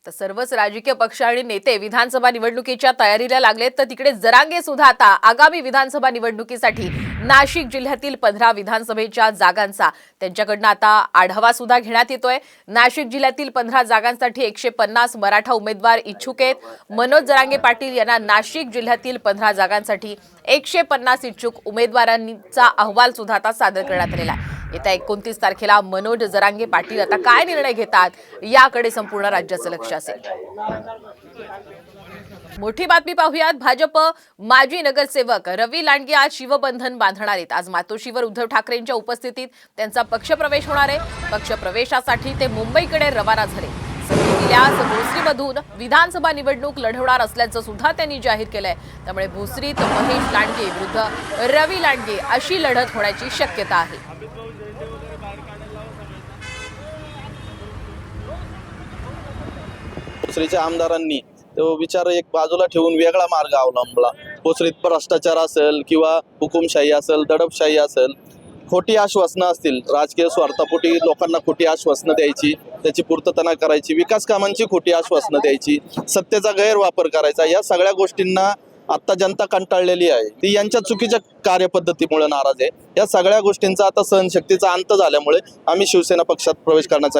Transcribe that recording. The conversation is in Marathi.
तर सर्वच राजकीय पक्ष आणि नेते विधानसभा निवडणुकीच्या तयारीला लागलेत, तर तिकडे जरांगे सुद्धा आता आगामी विधानसभा निवडणुकीसाठी नाशिक जिल्ह्यातील 15 विधानसभेच्या जागांचा त्यांच्याकडनं आता आढावा सुद्धा घेण्यात येतोय। नाशिक जिल्ह्यातील 15 जागांसाठी 150 मराठा उमेदवार इच्छुक आहेत। मनोज जरांगे पाटील यांना नाशिक जिल्ह्यातील 15 जागांसाठी 150 इच्छुक उमेदवारांचा अहवाल सुद्धा आता सादर करण्यात आलेला आहे। येत्या 29 तारखेला मनोज जरांगे पाटील आता काय निर्णय घेतात याकडे संपूर्ण राज्याचं लक्ष असेल। मोठी बातमी पाहूयात। भाजप माजी नगरसेवक रवी लांडगे आज शिवबंधन बांधणार आहेत। आज मातोश्रीवर उद्धव ठाकरेंच्या उपस्थितीत त्यांचा पक्षप्रवेश होणार आहे। पक्षप्रवेशासाठी ते मुंबईकडे रवाना झाले। संध्याकाळी भोसरीमधून विधानसभा निवडणूक लढवणार असल्याचं सुद्धा त्यांनी जाहीर केलंय। त्यामुळे भोसरीत महेश लांडगे विरुद्ध रवी लांडगे अशी लढत होण्याची शक्यता आहे। भोसरीच्या आमदारांनी तो विचार एक बाजूला ठेवून वेगळा मार्ग अवलंबला। भोसरीत भ्रष्टाचार असेल किंवा हुकुमशाही असेल, दडपशाही असेल, खोटी आश्वासनं असतील, राजकीय स्वार्थापोटी लोकांना खोटी आश्वासनं द्यायची, त्याची पूर्तता न करायची, विकास कामांची खोटी आश्वासनं द्यायची, सत्तेचा गैरवापर करायचा, या सगळ्या गोष्टींना आता जनता कंटाळलेली आहे। ती यांच्या चुकीच्या कार्यपद्धतीमुळे नाराज आहे। या सगळ्या गोष्टींचा आता सहनशक्तीचा अंत झाल्यामुळे आम्ही शिवसेना पक्षात प्रवेश करण्याचा